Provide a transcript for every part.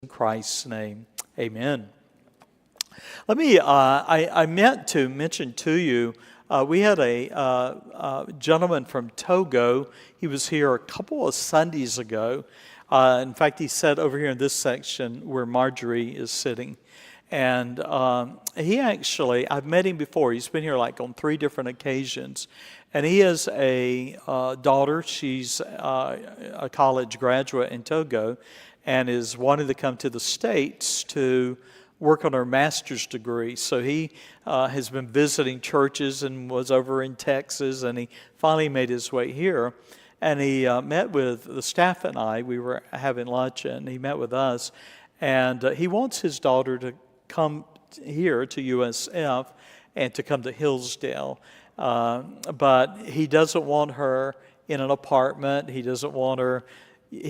Christ's name, amen. I meant to mention to you, we had a gentleman from Togo. He was here a couple of Sundays ago. In fact, he sat over here in this section where Marjorie is sitting. And he actually, I've met him before. He's been here like on 3 different occasions. And he has a daughter. She's a college graduate in Togo and is wanting to come to the States to work on her master's degree. So he has been visiting churches and was over in Texas, and he finally made his way here. And he met with the staff and I. We were having lunch, and he met with us. And he wants his daughter to come here to USF and to come to Hillsdale. But he doesn't want her in an apartment. He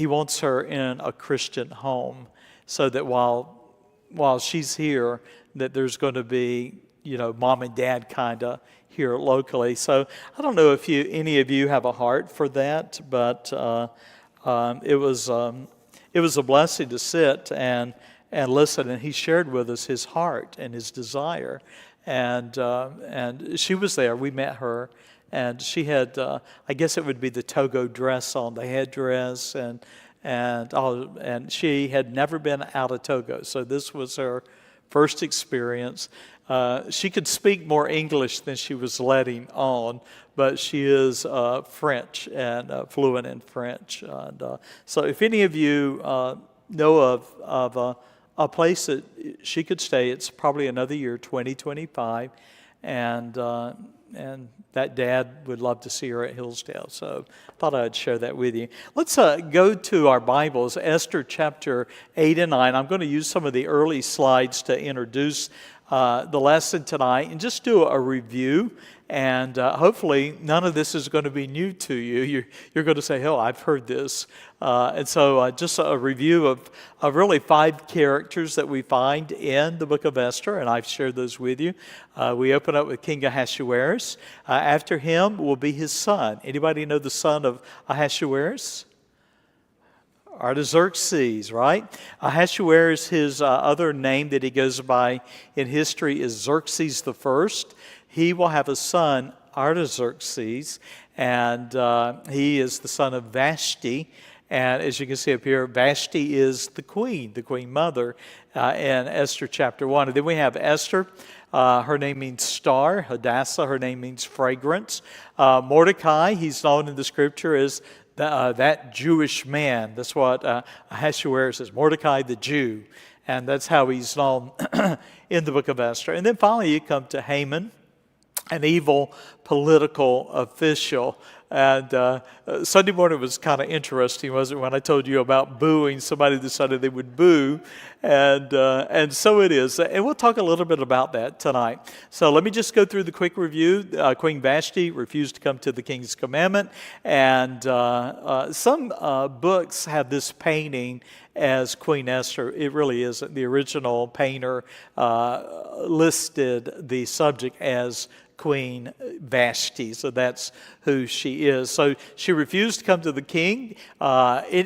wants her in a Christian home, so that while she's here, that there's going to be, mom and dad kind of here locally. So I don't know if any of you have a heart for that, but it was a blessing to sit and listen. And he shared with us his heart and his desire. And she was there. We met her, and she had, I guess it would be the Togo dress on, the headdress, and she had never been out of Togo, so this was her first experience. She could speak more English than she was letting on, but she is French and fluent in French. And, so if any of you know of a place that she could stay, it's probably another year, 2025, and that dad would love to see her at Hillsdale. So I thought I'd share that with you. Let's go to our Bibles, Esther chapter 8 and 9. I'm going to use some of the early slides to introduce the lesson tonight and just do a review. And hopefully none of this is going to be new to you. You're going to say, oh, I've heard this. And so just a review of really 5 characters that we find in the book of Esther, and I've shared those with you. We open up with King Ahasuerus. After him will be his son. Anybody know the son of Ahasuerus? Artaxerxes, right? Ahasuerus, his other name that he goes by in history is Xerxes the First. He will have a son, Artaxerxes, and he is the son of Vashti. And as you can see up here, Vashti is the queen mother in Esther chapter 1. And then we have Esther. Her name means star. Hadassah, her name means fragrance. Mordecai, he's known in the scripture as that Jewish man. That's what Ahasuerus is, Mordecai the Jew. And that's how he's known in the book of Esther. And then finally you come to Haman, an evil political official. And Sunday morning was kind of interesting, wasn't it, when I told you about booing? Somebody decided they would boo, and so it is. And we'll talk a little bit about that tonight. So let me just go through the quick review. Queen Vashti refused to come to the king's commandment, and some books have this painting as Queen Esther. It really isn't. The original painter listed the subject as Queen Vashti, so that's who she is. So she refused to come to the king.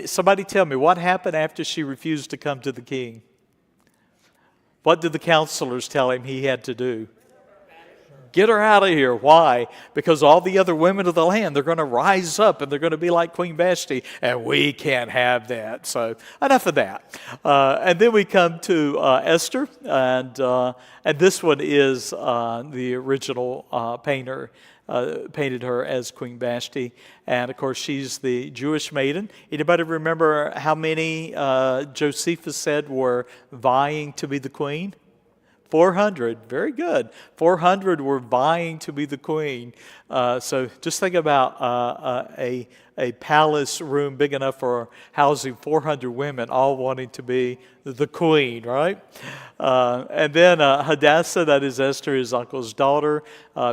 Somebody tell me, what happened after she refused to come to the king? What did the counselors tell him he had to do? Get her out of here. Why? Because all the other women of the land, they're going to rise up and they're going to be like Queen Vashti, and we can't have that. So enough of that. And then we come to Esther, and this one is the original painter painted her as Queen Vashti, and of course she's the Jewish maiden. Anybody remember how many Josephus said were vying to be the queen? 400, very good. 400 were vying to be the queen. So just think about a palace room big enough for housing 400 women, all wanting to be the queen, right? And then Hadassah, that is Esther, his uncle's daughter,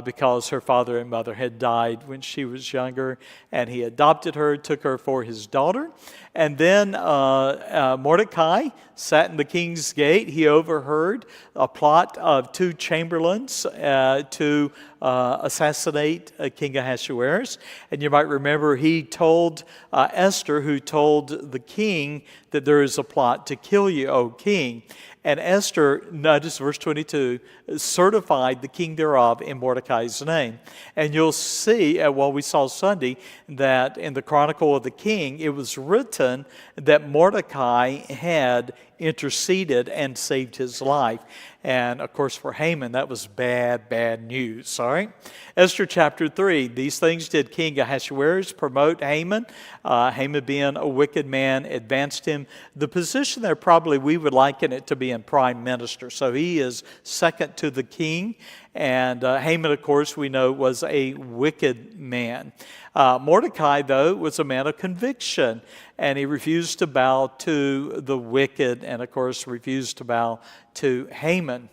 because her father and mother had died when she was younger, and he adopted her, took her for his daughter. And then Mordecai sat in the king's gate. He overheard a plot of 2 chamberlains to assassinate King Ahasuerus. And you might remember he told Esther, who told the king that there is a plot to kill you, O king. And Esther, notice verse 22, certified the king thereof in Mordecai's name. And you'll see, well, we saw Sunday, that in the Chronicle of the King, it was written that Mordecai had interceded and saved his life. And, of course, for Haman, that was bad news, all right? Esther chapter 3, these things did King Ahasuerus promote Haman. Haman, being a wicked man, advanced him. The position there, probably we would liken it to being prime minister. So he is second to the king. And Haman, of course, we know was a wicked man. Mordecai, though, was a man of conviction, and he refused to bow to the wicked and, of course, refused to bow to Haman.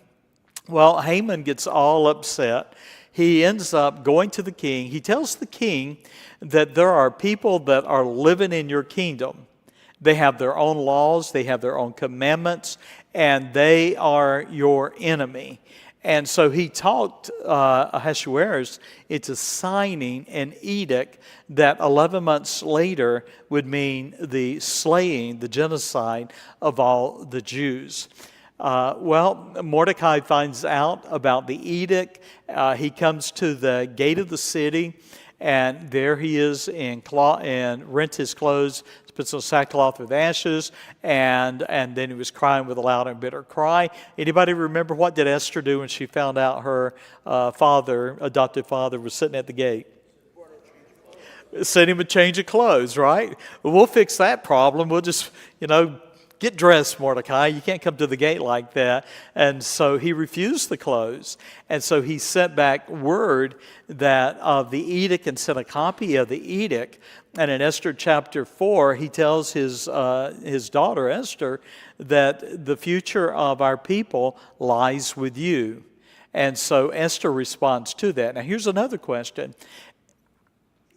Well, Haman gets all upset. He ends up going to the king. He tells the king that there are people that are living in your kingdom. They have their own laws, they have their own commandments, and they are your enemy. And so he talked Ahasuerus into signing an edict that 11 months later would mean the slaying, the genocide of all the Jews. Well, Mordecai finds out about the edict. He comes to the gate of the city, and there he is and rent his clothes, puts on sackcloth with ashes, and then he was crying with a loud and bitter cry. Anybody remember what did Esther do when she found out her adopted father, was sitting at the gate? Sent him a change of clothes, right? Well, we'll fix that problem. We'll just, get dressed, Mordecai. You can't come to the gate like that. And so he refused the clothes. And so he sent back word that of the edict and sent a copy of the edict. And in Esther chapter 4, he tells his daughter Esther that the future of our people lies with you. And so Esther responds to that. Now here's another question.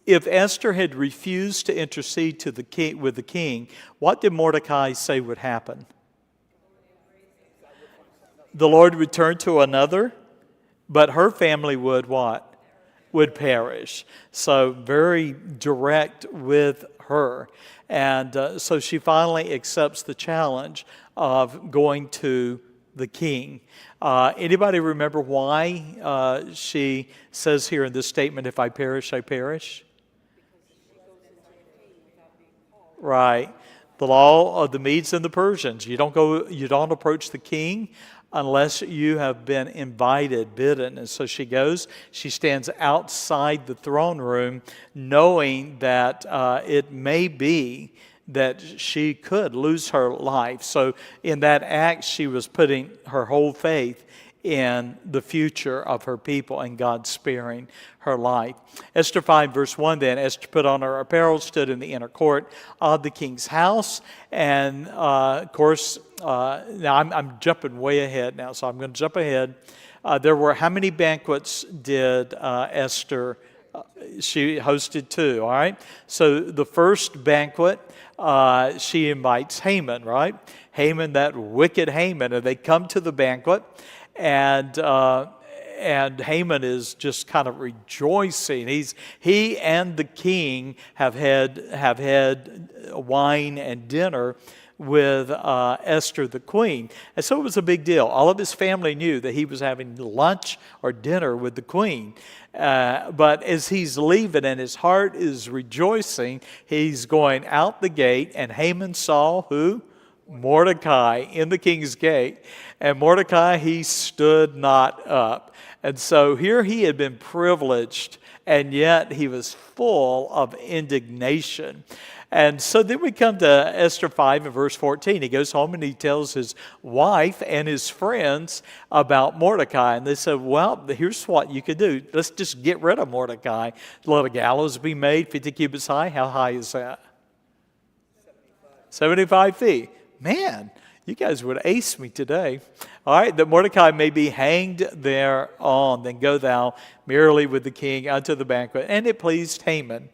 If Esther had refused to intercede with the king, what did Mordecai say would happen? The Lord would turn to another, but her family would what? Would perish. So very direct with her. And so she finally accepts the challenge of going to the king. Anybody remember why she says here in this statement, if I perish, I perish? Right. The law of the Medes and the Persians. You don't approach the king unless you have been invited, bidden. And so she goes, she stands outside the throne room, knowing that it may be that she could lose her life. So in that act, she was putting her whole faith in the future of her people and God sparing her life. Esther 5 verse 1 then, Esther put on her apparel, stood in the inner court of the king's house. And of course, now I'm jumping way ahead now, so I'm going to jump ahead. There were, how many banquets did Esther, she hosted 2, all right? So the first banquet, she invites Haman, right? Haman, that wicked Haman, and they come to the banquet. And Haman is just kind of rejoicing. He and the king have had wine and dinner with Esther the queen. And so it was a big deal. All of his family knew that he was having lunch or dinner with the queen. But as he's leaving and his heart is rejoicing, he's going out the gate, and Haman saw who? Mordecai in the king's gate. And Mordecai, he stood not up. And so here he had been privileged, and yet he was full of indignation. And so then we come to Esther 5 and verse 14. He goes home and he tells his wife and his friends about Mordecai. And they said, well, here's what you could do. Let's just get rid of Mordecai. Let a gallows be made 50 cubits high. How high is that? 75 feet. Man, you guys would ace me today. All right, that Mordecai may be hanged thereon. Then go thou merrily with the king unto the banquet. And it pleased Haman.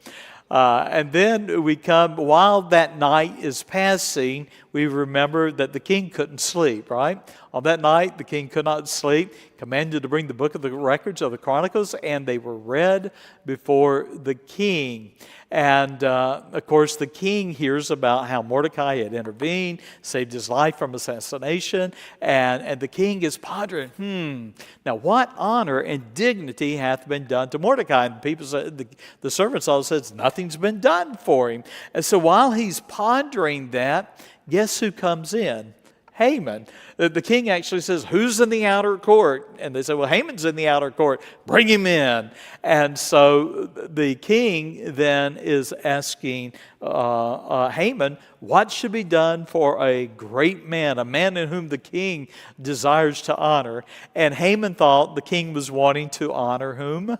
And then we come, while that night is passing, we remember that the king couldn't sleep, right? On that night, the king could not sleep, commanded to bring the book of the records of the Chronicles, and they were read before the king. And, of course, the king hears about how Mordecai had intervened, saved his life from assassination, and the king is pondering, now what honor and dignity hath been done to Mordecai? And people said, the servants all says, nothing's been done for him. And so while he's pondering that, guess who comes in? Haman. The king actually says, who's in the outer court? And they say, well, Haman's in the outer court. Bring him in. And so the king then is asking Haman, what should be done for a great man, a man in whom the king desires to honor? And Haman thought the king was wanting to honor whom?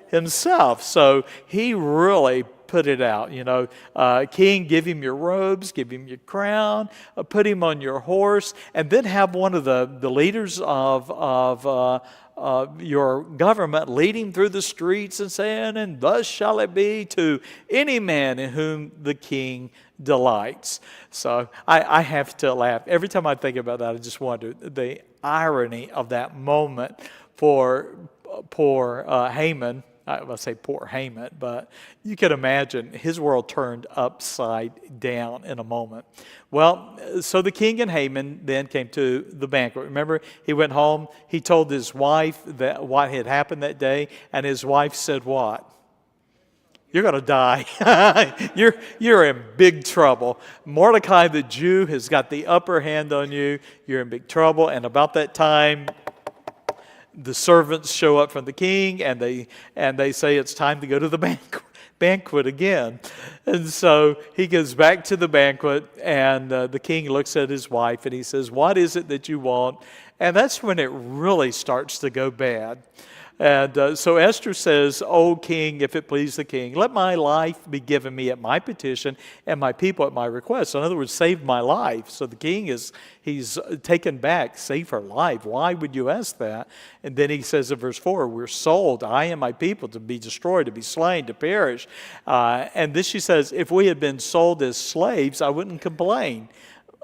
Himself. So he really put it out. King, give him your robes, give him your crown, put him on your horse, and then have one of the leaders of your government lead him through the streets and saying, and thus shall it be to any man in whom the king delights. So I have to laugh. Every time I think about that, I just wonder the irony of that moment for poor Haman. I will say poor Haman, but you can imagine his world turned upside down in a moment. Well, so the king and Haman then came to the banquet. Remember, he went home, he told his wife that what had happened that day, and his wife said what? You're going to die. You're in big trouble. Mordecai the Jew has got the upper hand on you. You're in big trouble. And about that time, the servants show up from the king, and they say it's time to go to the banquet again. And so he goes back to the banquet, and the king looks at his wife, and he says, what is it that you want? And that's when it really starts to go bad. And so Esther says, O king, if it please the king, let my life be given me at my petition and my people at my request. So in other words, save my life. So the king he's taken back, save her life. Why would you ask that? And then he says in verse 4, we're sold, I and my people, to be destroyed, to be slain, to perish. And this she says, if we had been sold as slaves, I wouldn't complain.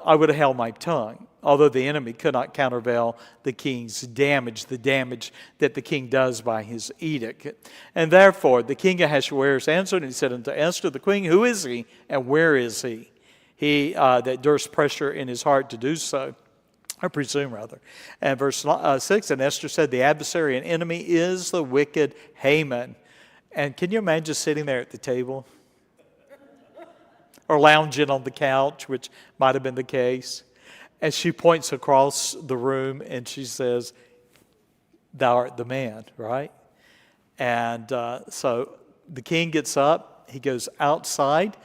I would have held my tongue, although the enemy could not countervail the king's damage, the damage that the king does by his edict. And therefore, the king Ahasuerus answered and he said unto Esther the queen, who is he and where is he? He that durst pressure in his heart to do so. I presume, rather. And verse 6, and Esther said, the adversary and enemy is the wicked Haman. And can you imagine sitting there at the table? Or lounging on the couch, which might have been the case. And she points across the room and she says, thou art the man, right? And so the king gets up. He goes outside.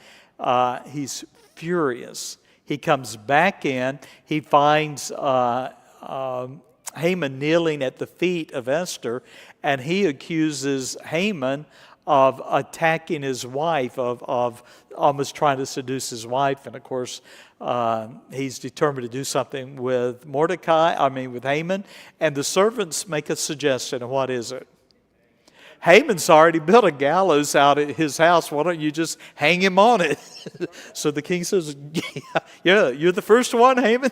He's furious. He comes back in. He finds Haman kneeling at the feet of Esther, and he accuses Haman of attacking his wife, of almost trying to seduce his wife. And of course, he's determined to do something with with Haman. And the servants make a suggestion. And what is it? Haman's already built a gallows out at his house. Why don't you just hang him on it? So the king says, yeah, you're the first one, Haman.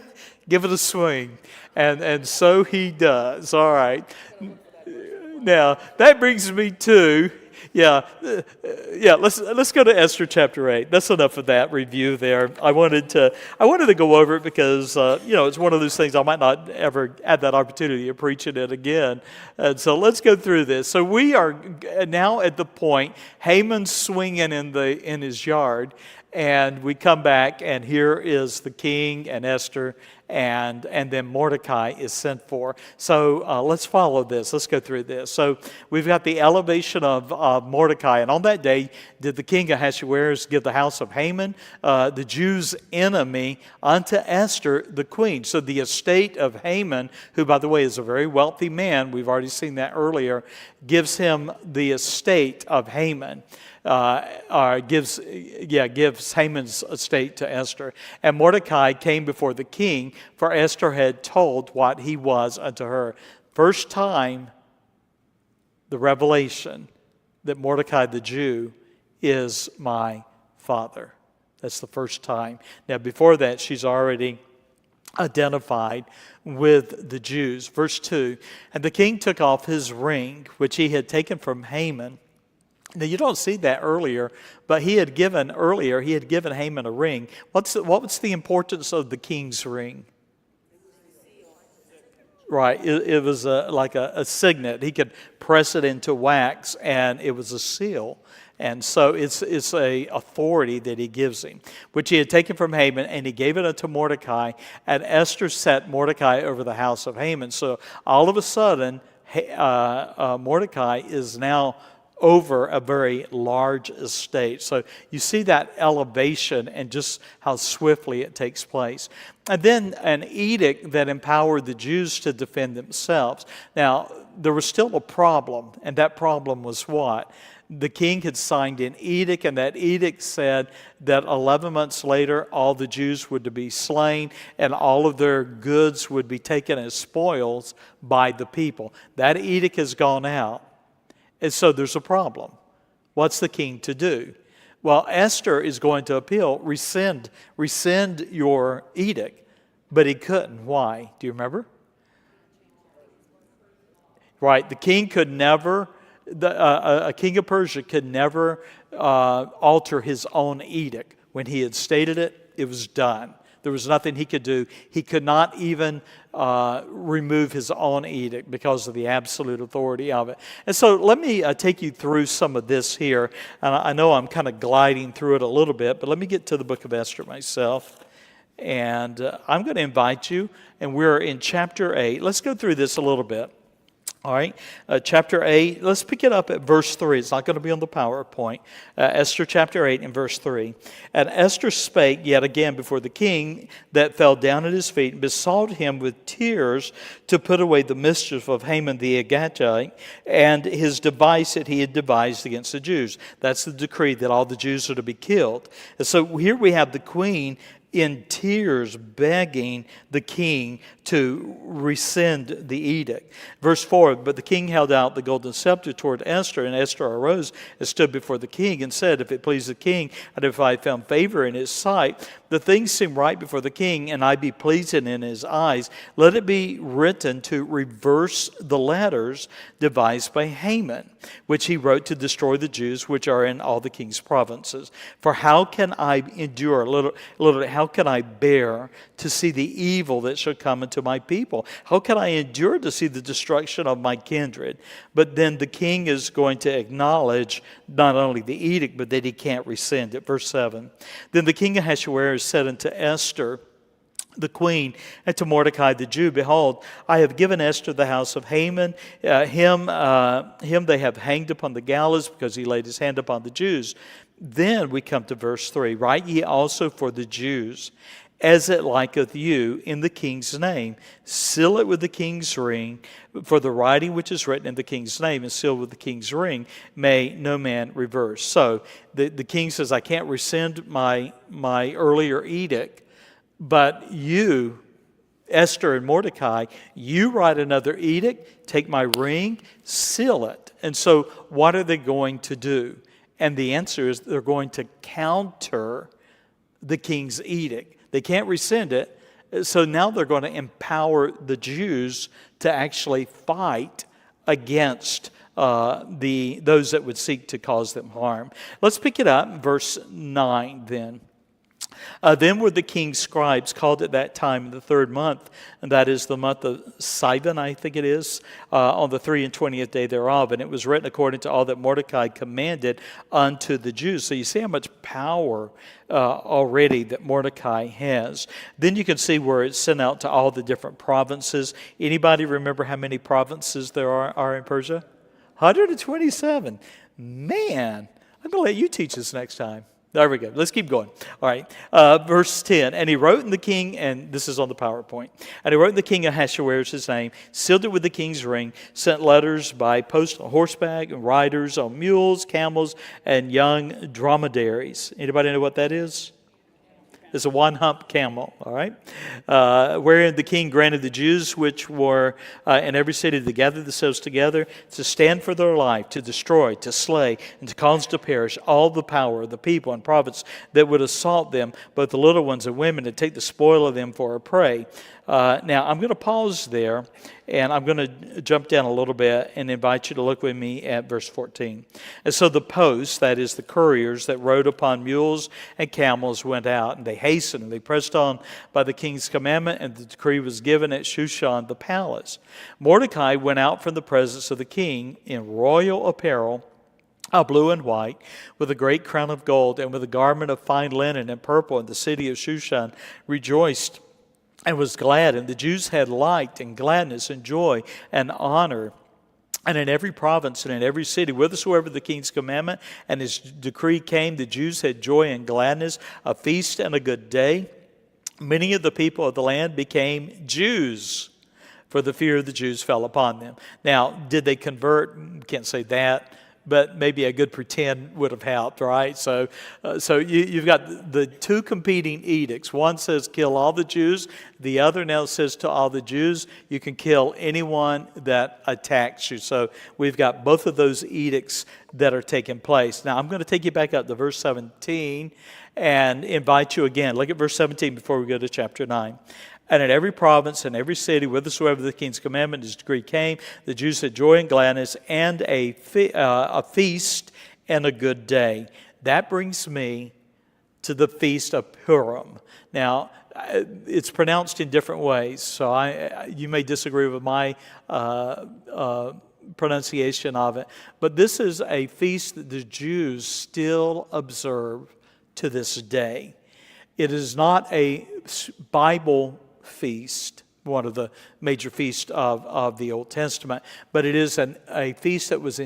Give it a swing. And so he does. All right. Now, that brings me to... Let's go to Esther chapter 8. That's enough of that review there. I wanted to go over it because it's one of those things I might not ever have that opportunity of preaching it again. And so let's go through this. So we are now at the point Haman's swinging in his yard, and we come back, and here is the king and Esther, and then Mordecai is sent for. So let's follow this. Let's go through this. So we've got the elevation of Mordecai. And on that day did the king Ahasuerus give the house of Haman, the Jews' enemy, unto Esther the queen. So the estate of Haman, who, by the way, is a very wealthy man, we've already seen that earlier, gives him the estate of Haman. Gives Haman's estate to Esther. And Mordecai came before the king, for Esther had told what he was unto her. First time the revelation that Mordecai the Jew is my father. That's the first time. Now, before that, she's already identified with the Jews. Verse 2, and the king took off his ring, which he had taken from Haman. Now, you don't see that earlier, but he had given Haman a ring. What was the importance of the king's ring? Right, it was like a signet. He could press it into wax, and it was a seal. And so it's a authority that he gives him, which he had taken from Haman, and he gave it unto Mordecai. And Esther set Mordecai over the house of Haman. So all of a sudden, Mordecai is now over a very large estate. So you see that elevation and just how swiftly it takes place. And then an edict that empowered the Jews to defend themselves. Now, there was still a problem, and that problem was what? The king had signed an edict, and that edict said that 11 months later, all the Jews would be slain, and all of their goods would be taken as spoils by the people. That edict has gone out. And so there's a problem. What's the king to do? Well, Esther is going to appeal, rescind your edict. But he couldn't. Why? Do you remember? Right. The king could never, a king of Persia could never alter his own edict. When he had stated it, it was done. There was nothing he could do. He could not even remove his own edict because of the absolute authority of it. And so let me take you through some of this here. And I know I'm kind of gliding through it a little bit, but let me get to the book of Esther myself. And I'm going to invite you, and we're in chapter 8. Let's go through this a little bit. All right, chapter 8, let's pick it up at verse 3. It's not going to be on the PowerPoint. Esther chapter 8 and verse 3. And Esther spake yet again before the king, that fell down at his feet, and besought him with tears to put away the mischief of Haman the Agagite, and his device that he had devised against the Jews. That's the decree that all the Jews are to be killed. And so here we have the queen in tears begging the king to rescind the edict. Verse 4, but the king held out the golden scepter toward Esther, and Esther arose and stood before the king and said, if it please the king, and if I found favor in his sight, the things seem right before the king, and I be pleasing in his eyes, let it be written to reverse the letters devised by Haman, which he wrote to destroy the Jews which are in all the king's provinces. For how can I endure, how can I bear to see the evil that shall come into my people? How can I endure to see the destruction of my kindred? But then the king is going to acknowledge not only the edict, but that he can't rescind it. Verse 7. Then the king Ahasuerus said unto Esther, the queen, and to Mordecai the Jew, behold, I have given Esther the house of Haman. Him they have hanged upon the gallows because he laid his hand upon the Jews. Then we come to verse 3. Write ye also for the Jews, as it liketh you, in the king's name. Seal it with the king's ring, for the writing which is written in the king's name and sealed with the king's ring may no man reverse. So the king says, I can't rescind my earlier edict, but you, Esther and Mordecai, you write another edict, take my ring, seal it. And so what are they going to do? And the answer is they're going to counter the king's edict. They can't rescind it, so now they're going to empower the Jews to actually fight against those that would seek to cause them harm. Let's pick it up, verse 9 then. Then were the king's scribes called at that time in the 3rd month, and that is the month of Sivan, I think it is, on the 23rd day thereof. And it was written according to all that Mordecai commanded unto the Jews. So you see how much power already that Mordecai has. Then you can see where it's sent out to all the different provinces. Anybody remember how many provinces there are in Persia? 127. Man, I'm going to let you teach this next time. There we go. Let's keep going. All right. Verse 10. And he wrote in the king, and this is on the PowerPoint, and he wrote in the king Ahasuerus his name, sealed it with the king's ring, sent letters by post on horseback, and riders on mules, camels, and young dromedaries. Anybody know what that is? is a one-hump camel, all right? Wherein the king granted the Jews which were in every city to gather themselves together, to stand for their life, to destroy, to slay, and to cause to perish all the power of the people and prophets that would assault them, both the little ones and women, to take the spoil of them for a prey. Now, I'm going to pause there, and I'm going to jump down a little bit and invite you to look with me at verse 14. And so the posts, that is the couriers that rode upon mules and camels, went out, and they hastened, and they pressed on by the king's commandment, and the decree was given at Shushan the palace. Mordecai went out from the presence of the king in royal apparel, blue and white, with a great crown of gold, and with a garment of fine linen and purple, and the city of Shushan rejoiced and was glad, and the Jews had light and gladness and joy and honor. And in every province and in every city, whithersoever the king's commandment and his decree came, the Jews had joy and gladness, a feast and a good day. Many of the people of the land became Jews, for the fear of the Jews fell upon them. Now, did they convert? Can't say that. But maybe a good pretend would have helped, right? So you've got the two competing edicts. One says kill all the Jews. The other now says to all the Jews, you can kill anyone that attacks you. So we've got both of those edicts that are taking place. Now I'm going to take you back up to verse 17 and invite you again. Look at verse 17 before we go to chapter 9. And in every province and every city, whithersoever the king's commandment, his decree came, the Jews had joy and gladness, and a feast and a good day. That brings me to the feast of Purim. Now, it's pronounced in different ways, so you may disagree with my pronunciation of it. But this is a feast that the Jews still observe to this day. It is not a Bible feast, one of the major feasts of the Old Testament, but it is a feast that was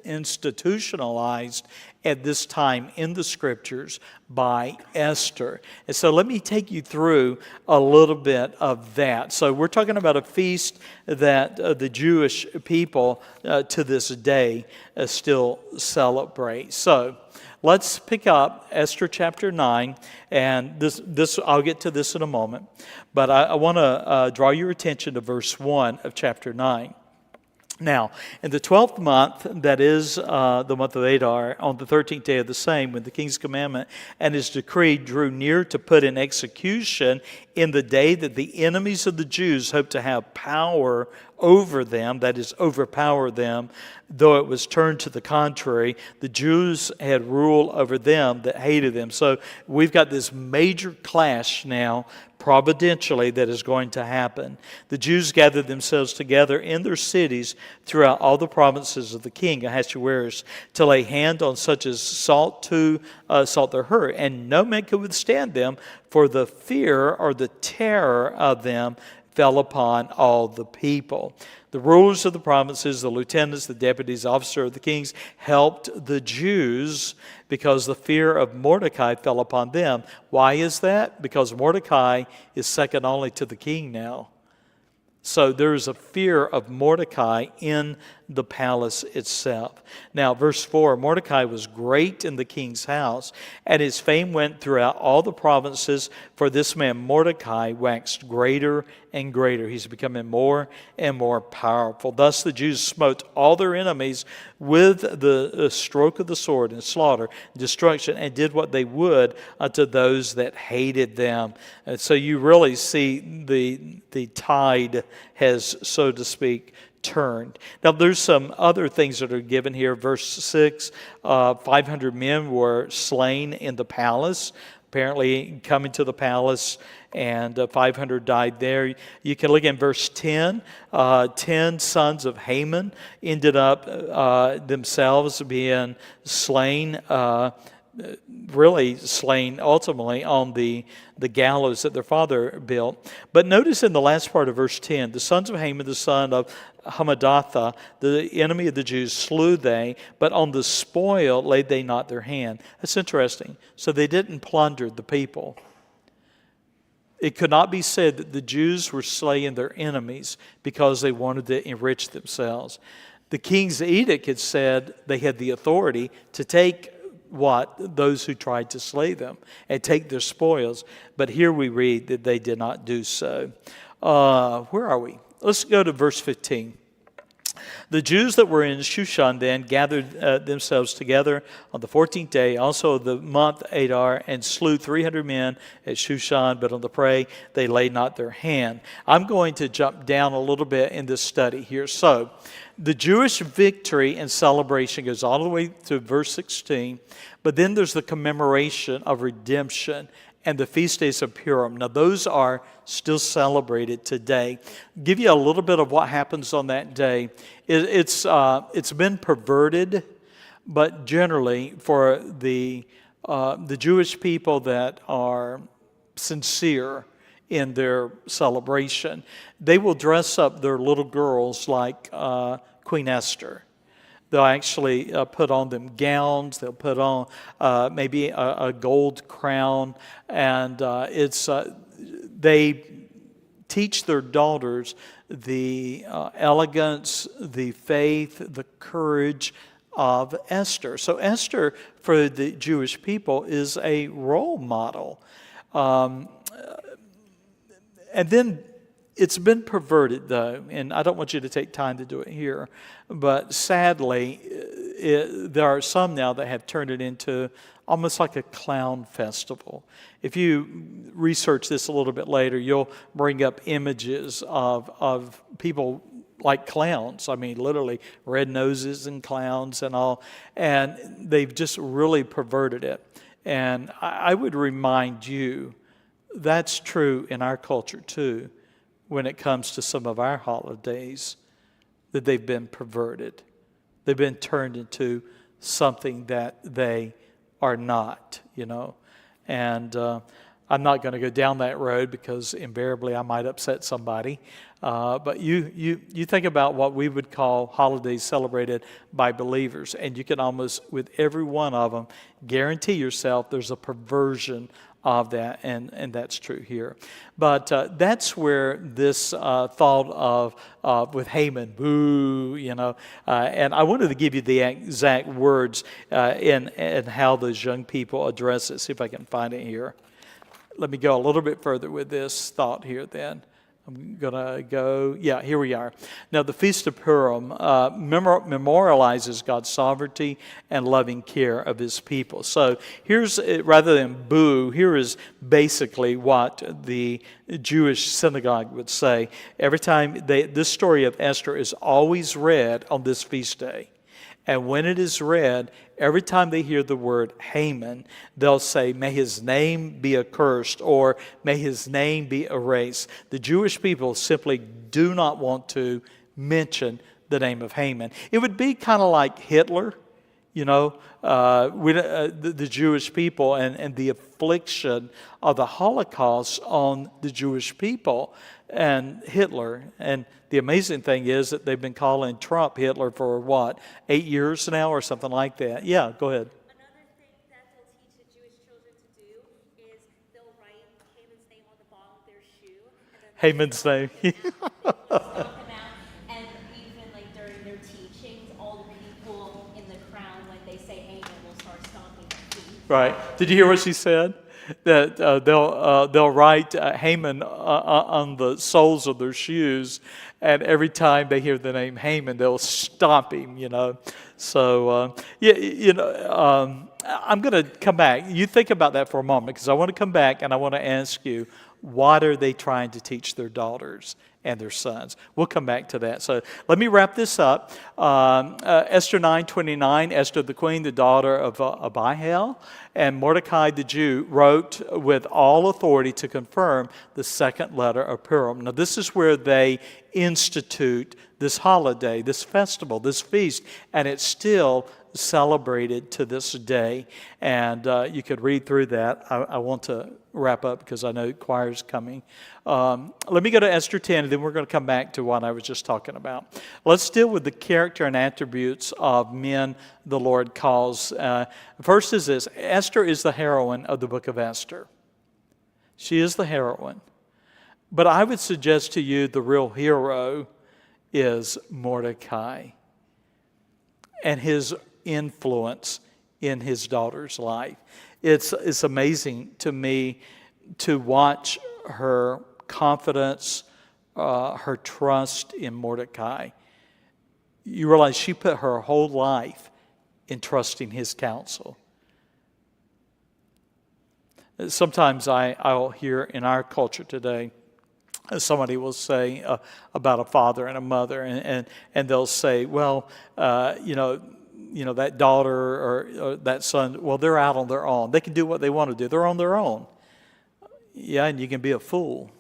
institutionalized at this time in the Scriptures by Esther. And so let me take you through a little bit of that. So we're talking about a feast that the Jewish people to this day still celebrate. So let's pick up Esther chapter 9, and this I'll get to this in a moment, but I want to draw your attention to verse 1 of chapter 9. Now, in the 12th month, that is the month of Adar, on the 13th day of the same, when the king's commandment and his decree drew near to put in execution, in the day that the enemies of the Jews hoped to have power over them, that is, overpower them, though it was turned to the contrary, the Jews had rule over them that hated them. So we've got this major clash now, providentially, that is going to happen. The Jews gathered themselves together in their cities throughout all the provinces of the king, Ahasuerus, to lay hand on such as sought their hurt, and no man could withstand them, for the fear or the terror of them fell upon all the people. The rulers of the provinces, the lieutenants, the deputies, officers of the kings helped the Jews because the fear of Mordecai fell upon them. Why is that? Because Mordecai is second only to the king now. So there's a fear of Mordecai in the palace itself. Now, verse 4, Mordecai was great in the king's house, and his fame went throughout all the provinces, for this man Mordecai waxed greater and greater. He's becoming more and more powerful. Thus the Jews smote all their enemies with the stroke of the sword, and slaughter, and destruction, and did what they would unto those that hated them. And so you really see the tide has, so to speak, turned. Now there's some other things that are given here. Verse 6, 500 men were slain in the palace, apparently coming to the palace, and 500 died there. You can look in verse 10. 10 sons of Haman ended up themselves being slain, really slain ultimately on the gallows that their father built. But notice in the last part of verse 10, the sons of Haman, the son of Hammedatha, the enemy of the Jews, slew they, but on the spoil laid they not their hand. That's interesting. So they didn't plunder the people. It could not be said that the Jews were slaying their enemies because they wanted to enrich themselves. The king's edict had said they had the authority to take those who tried to slay them and take their spoils. But here we read that they did not do so. Where are we? Let's go to verse 15. The Jews that were in Shushan then gathered themselves together on the 14th day, also of the month Adar, and slew 300 men at Shushan, but on the prey they laid not their hand. I'm going to jump down a little bit in this study here. So, the Jewish victory and celebration goes all the way to verse 16, but then there's the commemoration of redemption and the feast days of Purim. Now, those are still celebrated today. Give you a little bit of what happens on that day. It's been perverted, but generally for the Jewish people that are sincere in their celebration, they will dress up their little girls like Queen Esther. They'll actually put on them gowns. They'll put on maybe a gold crown, and they teach their daughters the elegance, the faith, the courage of Esther. So Esther, for the Jewish people, is a role model. And then it's been perverted, though, and I don't want you to take time to do it here, but sadly, there are some now that have turned it into almost like a clown festival. If you research this a little bit later, you'll bring up images of people like clowns. I mean, literally red noses and clowns and all, and they've just really perverted it. And I would remind you, that's true in our culture too, when it comes to some of our holidays, that they've been perverted. They've been turned into something that they are not, And I'm not going to go down that road because invariably I might upset somebody. But you think about what we would call holidays celebrated by believers, and you can almost, with every one of them, guarantee yourself there's a perversion of that, and that's true here. But that's where this thought of with Haman, boo, and I wanted to give you the exact words in how those young people address it. See if I can find it here. Let me go a little bit further with this thought here then. I'm going to go, here we are. Now, the Feast of Purim memorializes God's sovereignty and loving care of His people. So here's, rather than boo, here is basically what the Jewish synagogue would say. Every time this story of Esther is always read on this feast day. And when it is read, every time they hear the word Haman, they'll say, may his name be accursed, or may his name be erased. The Jewish people simply do not want to mention the name of Haman. It would be kind of like Hitler, the Jewish people and the affliction of the Holocaust on the Jewish people and Hitler. And the amazing thing is that they've been calling Trump Hitler for 8 years now or something like that. Yeah, go ahead. Another thing that they'll teach the Jewish children to do is they'll write Haman's name on the bottom of their shoe. Haman's name. And even during their teachings, all the people in the crowd, when they say Haman, will start stomping their feet. Right. Did you hear what she said? That they'll write Haman on the soles of their shoes, and every time they hear the name Haman, they'll stomp him. So I'm going to come back. You think about that for a moment, because I want to come back and I want to ask you, what are they trying to teach their daughters and their sons? We'll come back to that. So let me wrap this up. Esther 9:29, Esther the queen, the daughter of Abihail, and Mordecai the Jew wrote with all authority to confirm the second letter of Purim. Now this is where they institute this holiday, this festival, this feast, and it's still celebrated to this day. And you could read through that. I want to wrap up because I know choir's coming. Let me go to Esther 10, and then we're going to come back to what I was just talking about. Let's deal with the character and attributes of men the Lord calls. First is this: Esther is the heroine of the book of Esther. She is the heroine. But I would suggest to you the real hero is Mordecai and his influence in his daughter's life. It's amazing to me to watch her confidence, her trust in Mordecai. You realize she put her whole life in trusting his counsel. Sometimes I'll hear in our culture today, somebody will say about a father and a mother, and they'll say, well, that daughter or that son, well, they're out on their own. They can do what they want to do. They're on their own. Yeah, and you can be a fool.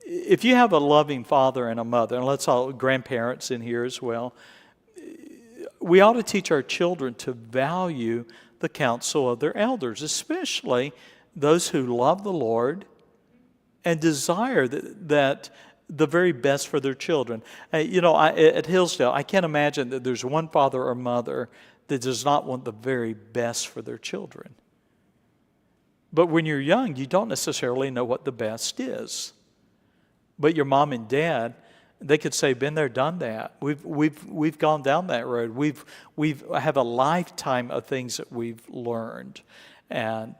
If you have a loving father and a mother, and let's all grandparents in here as well, we ought to teach our children to value the counsel of their elders, especially those who love the Lord and desire that the very best for their children. At Hillsdale, I can't imagine that there's one father or mother that does not want the very best for their children. But when you're young, you don't necessarily know what the best is. But your mom and dad, they could say, "Been there, done that. We've gone down that road. We've have a lifetime of things that we've learned." And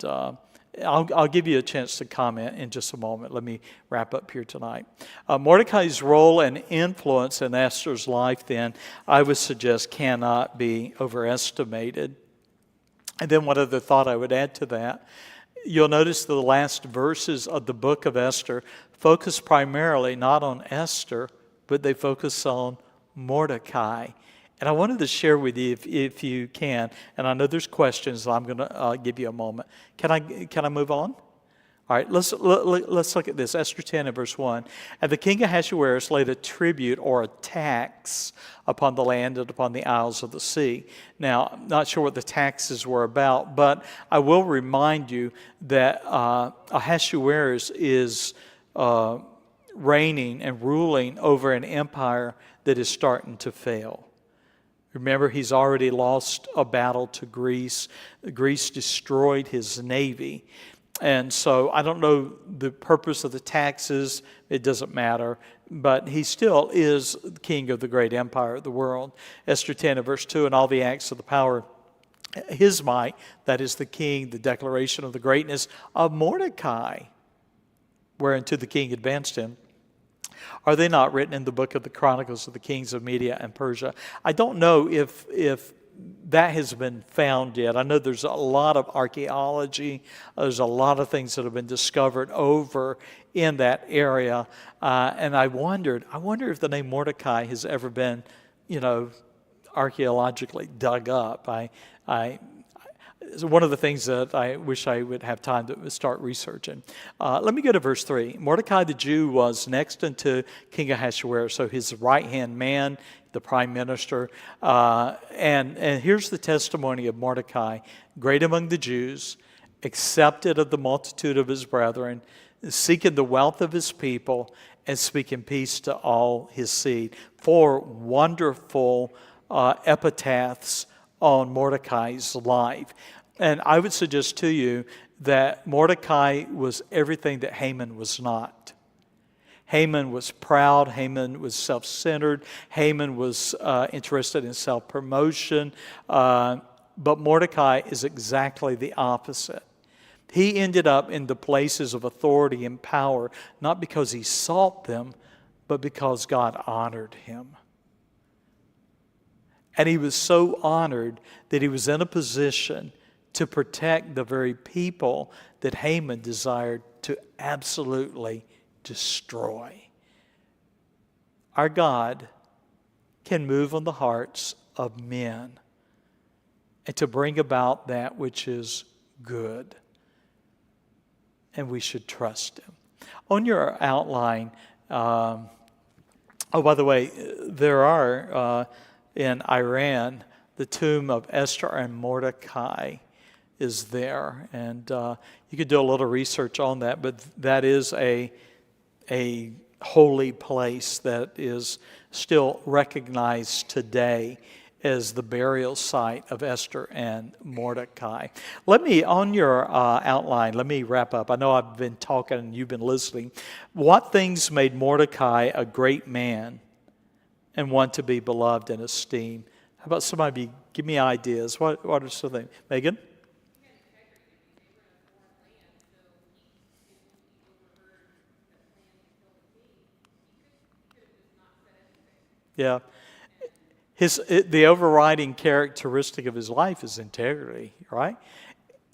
I'll give you a chance to comment in just a moment. Let me wrap up here tonight. Mordecai's role and influence in Esther's life, then, I would suggest cannot be overestimated. And then one other thought I would add to that. You'll notice the last verses of the book of Esther focus primarily not on Esther, but they focus on Mordecai. And I wanted to share with you, if you can, and I know there's questions, so I'm going to give you a moment. Can I move on? All right, let's look at this. Esther 10 and verse 1. And the king Ahasuerus laid a tribute or a tax upon the land and upon the isles of the sea. Now, I'm not sure what the taxes were about, but I will remind you that Ahasuerus is reigning and ruling over an empire that is starting to fail. Remember, he's already lost a battle to Greece. Greece destroyed his navy. And so I don't know the purpose of the taxes. It doesn't matter. But he still is king of the great empire of the world. Esther 10 and verse 2, and all the acts of the power, his might, that is the king, the declaration of the greatness of Mordecai, whereunto the king advanced him. Are they not written in the book of the Chronicles of the kings of Media and Persia? I don't know if that has been found yet. I know there's a lot of archaeology. There's a lot of things that have been discovered over in that area. And I wonder if the name Mordecai has ever been, archaeologically dug up. One of the things that I wish I would have time to start researching. Let me go to verse 3. Mordecai the Jew was next unto King Ahasuerus, so his right-hand man, the prime minister. And here's the testimony of Mordecai, great among the Jews, accepted of the multitude of his brethren, seeking the wealth of his people, and speaking peace to all his seed. 4 wonderful epitaphs on Mordecai's life. And I would suggest to you that Mordecai was everything that Haman was not. Haman was proud. Haman was self-centered. Haman was interested in self-promotion. But Mordecai is exactly the opposite. He ended up in the places of authority and power, not because he sought them, but because God honored him. And he was so honored that he was in a position to protect the very people that Haman desired to absolutely destroy. Our God can move on the hearts of men and to bring about that which is good. And we should trust him. On your outline, by the way, there are... in Iran, the tomb of Esther and Mordecai is there. And you could do a little research on that, but that is a holy place that is still recognized today as the burial site of Esther and Mordecai. On your outline, let me wrap up. I know I've been talking and you've been listening. What things made Mordecai a great man and one to be beloved and esteemed? How about somebody give me ideas? What are some things? Megan? Yeah. The overriding characteristic of his life is integrity, right?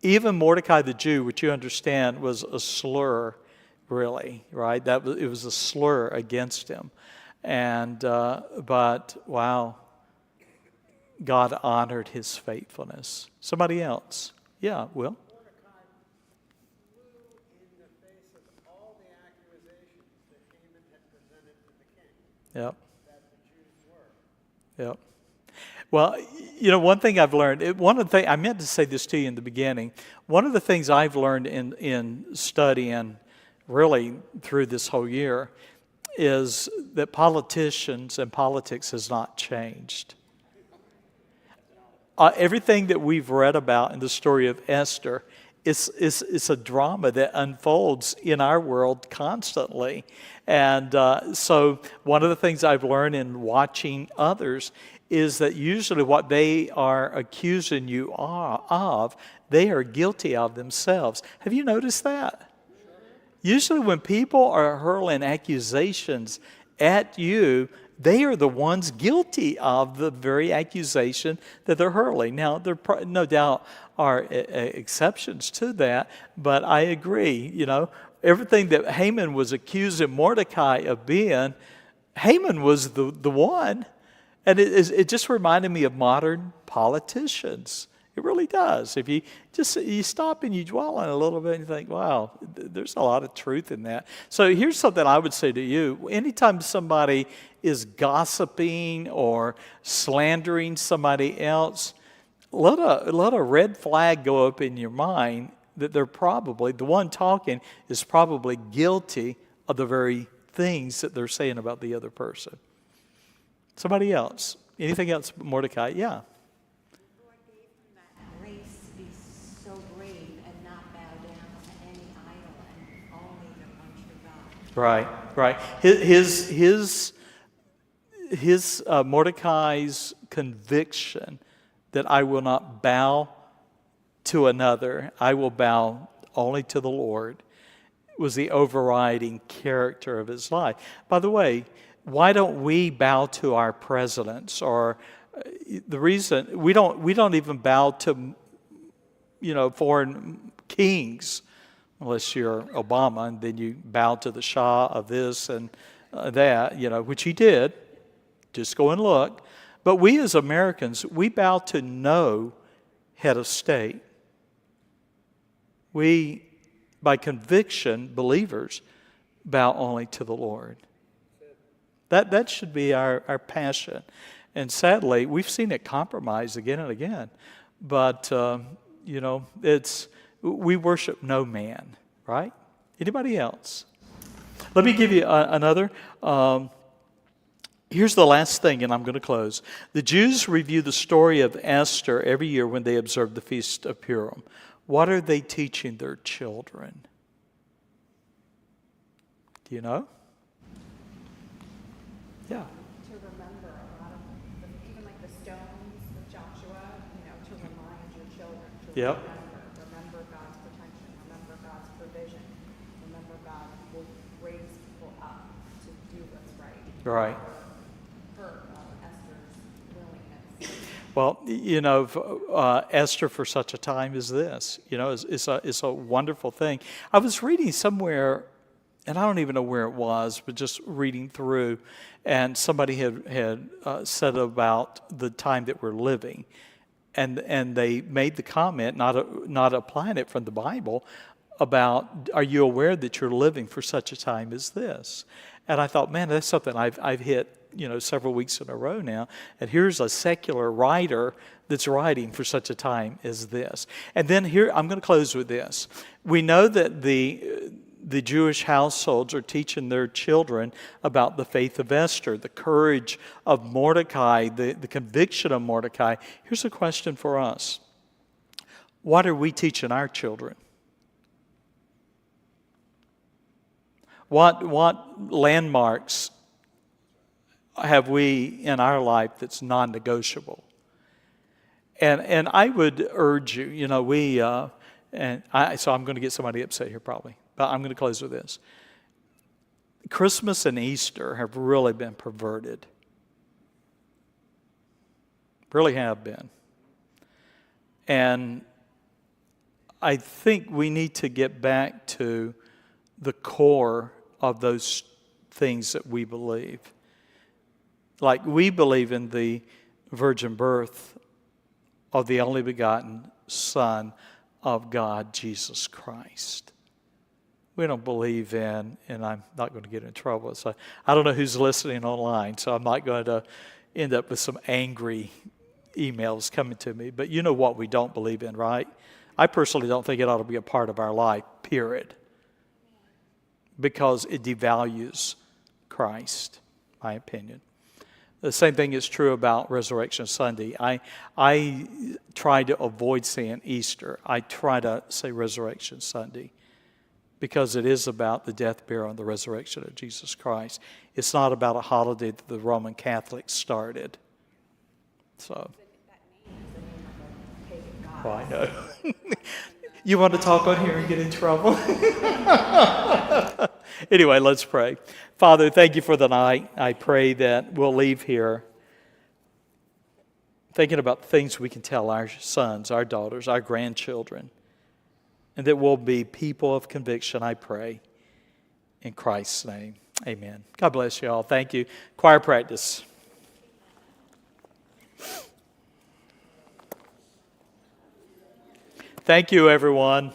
Even Mordecai the Jew, which you understand was a slur, really, right? It was a slur against him. And but wow, God honored his faithfulness. Somebody else? Yeah, Will? Mordecai flew in the face of all the accusations that Haman had presented to the king Yep. that the Jews were. Yep. Well, one thing I've learned, I meant to say this to you in the beginning. One of the things I've learned in studying really through this whole year is that politicians and politics has not changed. Everything that we've read about in the story of Esther is a drama that unfolds in our world constantly. And so one of the things I've learned in watching others is that usually what they are accusing you of, they are guilty of themselves. Have you noticed that? Usually when people are hurling accusations at you, they are the ones guilty of the very accusation that they're hurling. Now, there no doubt are exceptions to that, but I agree, everything that Haman was accusing Mordecai of being, Haman was the one. And it just reminded me of modern politicians. It really does. If you stop and you dwell on it a little bit and you think, wow, there's a lot of truth in that. So here's something I would say to you. Anytime somebody is gossiping or slandering somebody else, let a red flag go up in your mind that the one talking is probably guilty of the very things that they're saying about the other person. Somebody else. Anything else, Mordecai? Yeah. Lord gave him that grace to be so brave and not bow down to any idol and only the one true God. Right. His Mordecai's conviction that I will not bow to another, I will bow only to the Lord, was the overriding character of his life. By the way, why don't we bow to our presidents? Or the reason we don't even bow to foreign kings, unless you're Obama, and then you bow to the Shah of this and that, which he did. Just go and look. But we as Americans, we bow to no head of state. We, by conviction, believers, bow only to the Lord. That should be our passion. And sadly, we've seen it compromised again and again. But, we worship no man, right? Anybody else? Let me give you another. Here's the last thing, and I'm going to close. The Jews review the story of Esther every year when they observe the Feast of Purim. What are they teaching their children? Do you know? Yeah. To remember a lot of, even like the stones with Joshua, to remind your children to Yep. remember God's protection, remember God's provision, remember God will raise people up to do what's right. Right. For Esther's willingness. Well, Esther for such a time as this, is a wonderful thing. I was reading somewhere, and I don't even know where it was, but just reading through, and somebody had said about the time that we're living, and they made the comment, not applying it from the Bible, about, are you aware that you're living for such a time as this? And I thought, man, that's something I've hit several weeks in a row now. And here's a secular writer that's writing for such a time as this. And then here, I'm going to close with this. We know that the Jewish households are teaching their children about the faith of Esther, the courage of Mordecai, the conviction of Mordecai. Here's a question for us. What are we teaching our children? What landmarks have we in our life that's non-negotiable? And I would urge you, so I'm going to get somebody upset here probably, but I'm going to close with this. Christmas and Easter have really been perverted. Really have been. And I think we need to get back to the core of those things that we believe. Like we believe in the virgin birth of the only begotten Son of God, Jesus Christ. We don't believe in, and I'm not going to get in trouble, so I don't know who's listening online, so I'm not going to end up with some angry emails coming to me, but you know what we don't believe in, right? I personally don't think it ought to be a part of our life, period, because it devalues Christ, my opinion. The same thing is true about Resurrection Sunday. I try to avoid saying Easter. I try to say Resurrection Sunday because it is about the death, burial, and the resurrection of Jesus Christ. It's not about a holiday that the Roman Catholics started. So, well, I know. You want to talk on here and get in trouble? Anyway, let's pray. Father, thank you for the night. I pray that we'll leave here thinking about things we can tell our sons, our daughters, our grandchildren, and that we'll be people of conviction, I pray. In Christ's name, amen. God bless you all. Thank you. Choir practice. Thank you, everyone.